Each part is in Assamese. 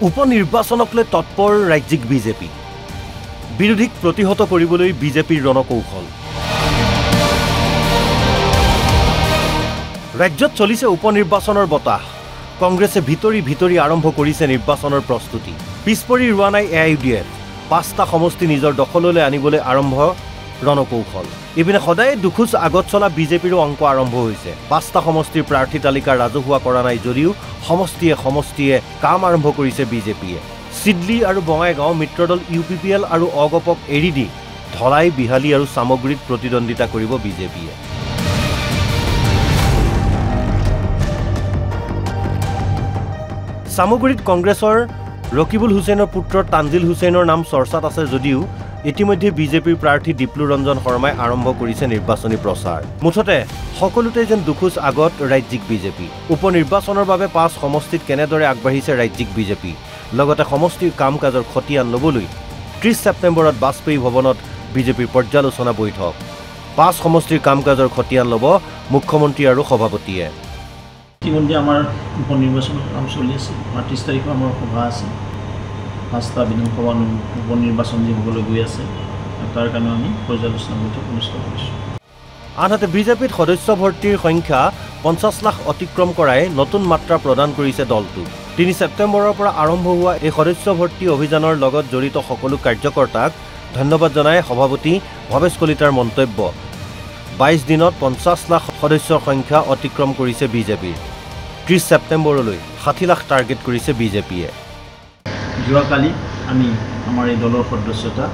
উপনিৰ্বাচনক লৈ তৎপৰ ৰাজ্যিক বিজেপি বিৰোধীক প্ৰতিহত কৰিবলৈ বিজেপিৰ ৰণকৌশল ৰাজ্যত চলিছে উপনিৰ্বাচনৰ বতাহ কংগ্ৰেছে ভিতৰি আৰম্ভ কৰিছে নিৰ্বাচনৰ প্ৰস্তুতি পিছপৰি ৰোৱা নাই এআইইউডিএফ ৫টা সমষ্টি নিজৰ দখললৈ আনিবলৈ আৰম্ভ ৰণকৌশল ইপিনে সদায় দুখোজ আগত চলা বিজেপিৰ অংক আৰম্ভ হৈছে ৫টা সমষ্টিৰ প্ৰাৰ্থী তালিকা ৰাজহুৱা কৰা নাই যদিও সমষ্টিয়ে কাম আৰম্ভ কৰিছে বিজেপিয়ে সিডলি আৰু বঙাইগাঁও মিত্ৰদল ইউপিপিএল আৰু অগপক এৰি দি ধলাই বিহালী আৰু সামগ্ৰীত প্ৰতিদ্বন্দ্বিতা কৰিব বিজেপিয়ে সামগ্ৰীত কংগ্ৰেছৰ ৰকিবুল হুছেইনৰ পুত্ৰ তানজিল হুছেইনৰ নাম চৰ্চাত আছে যদিও ইতিমধ্যে বিজেপিৰ প্ৰাৰ্থী দীপ্লু ৰঞ্জন শৰ্মাই আৰম্ভ কৰিছে নিৰ্বাচনী প্ৰচাৰ মুঠতে সকলোতে যেন দুখোজ আগত ৰাজ্যিক বিজেপি উপনিৰ্বাচনৰ বাবে ৫ সমষ্টিত কেনেদৰে আগবাঢ়িছে ৰাজ্যিক বিজেপি লগতে সমষ্টিৰ কাম-কাজৰ খতিয়ান ল'বলৈ ৩০ ছেপ্টেম্বৰত বাজপেয়ী ভৱনত বিজেপিৰ পৰ্যালোচনা বৈঠক ৫ সমষ্টিৰ কাম-কাজৰ খতিয়ান ল'ব মুখ্যমন্ত্ৰী আৰু সভাপতিয়ে ইতিমধ্যে আমাৰ উপনিৰ্বাচনৰ কাম চলি আছে ৩০ তাৰিখে আমাৰ সভা আছে ৫টা বিধানসভা উপনিৰ্বাচন যি হ'বলৈ গৈ আছে তাৰ কাৰণে আমি পৰ্যালোচনা বৈঠক অনুষ্ঠিত কৰিছোঁ আনহাতে বিজেপিত সদস্য ভৰ্তিৰ সংখ্যা ৫০ লাখ অতিক্ৰম কৰাই নতুন মাত্ৰা প্ৰদান কৰিছে দলটো ৩ ছেপ্টেম্বৰৰ পৰা আৰম্ভ হোৱা এই সদস্য ভৰ্তি অভিযানৰ লগত জড়িত সকলো কাৰ্যকৰ্তাক ধন্যবাদ জনাই সভাপতি ভৱেশ কলিতাৰ মন্তব্য ২২ দিনত ৫০ লাখ সদস্যৰ সংখ্যা অতিক্ৰম কৰিছে বিজেপিৰ ৩০ ছেপ্টেম্বৰলৈ ৬০ লাখ টাৰ্গেট কৰিছে বিজেপিয়ে যোৱাকালি আমি আমাৰ এই দলৰ সদস্যতা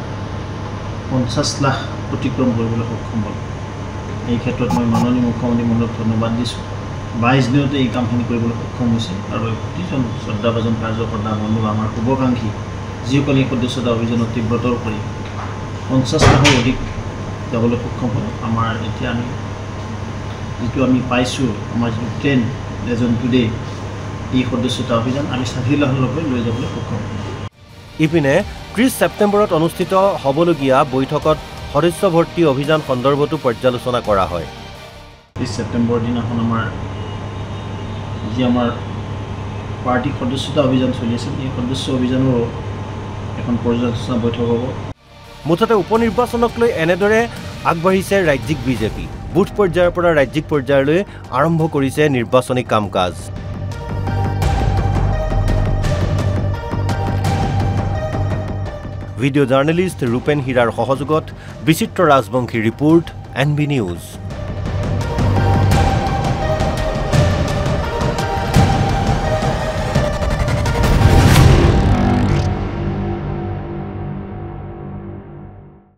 ৫০ লাখ অতিক্ৰম কৰিবলৈ সক্ষম হ'ল এই ক্ষেত্ৰত মই মাননীয় মুখ্যমন্ত্ৰী মহোদয়ক ধন্যবাদ দিছোঁ ২২ দিনতে এই কামখিনি কৰিবলৈ সক্ষম হৈছে আৰু প্ৰতিজন শ্ৰদ্ধাভাজন কাৰ্যকৰ্তা বন্ধু আমাৰ শুভাকাংক্ষী যিসকলে এই সদস্যতা অভিযানত তীব্ৰতৰ কৰি ৫০ লাখৰ অধিক যাবলৈ সক্ষম হ'ল আমাৰ এতিয়া যিটো আমি পাইছোঁ আমাৰ যিটো ট্ৰেণ্ড এজন টুডে এই সদস্যতা অভিযান আমি ৬০ লাখলৈকে লৈ যাবলৈ সক্ষম হ'ম ইপিনে ৩০ ছেপ্টেম্বৰত অনুষ্ঠিত হ'বলগীয়া বৈঠকত সদস্য ভৰ্তি অভিযান সন্দৰ্ভতো পৰ্যালোচনা কৰা হয় ৩০ ছেপ্টেম্বৰ দিনাখন আমাৰ পাৰ্টি সদস্যতা অভিযান চলি আছে এই সদস্য অভিযানৰো এখন পৰ্যালোচনা বৈঠক হ'ব মুঠতে উপনিৰ্বাচনক লৈ এনেদৰে আগবাঢ়িছে ৰাজ্যিক বিজেপি বুথ পৰ্যায়ৰ পৰা ৰাজ্যিক পৰ্যায়লৈ আৰম্ভ কৰিছে নিৰ্বাচনী কাম-কাজ ভিডিঅ' জাৰ্নেলিষ্ট ৰূপেন হীৰাৰ সহযোগত বিচিত্ৰ ৰাজবংশী ৰিপোৰ্ট NB নিউজ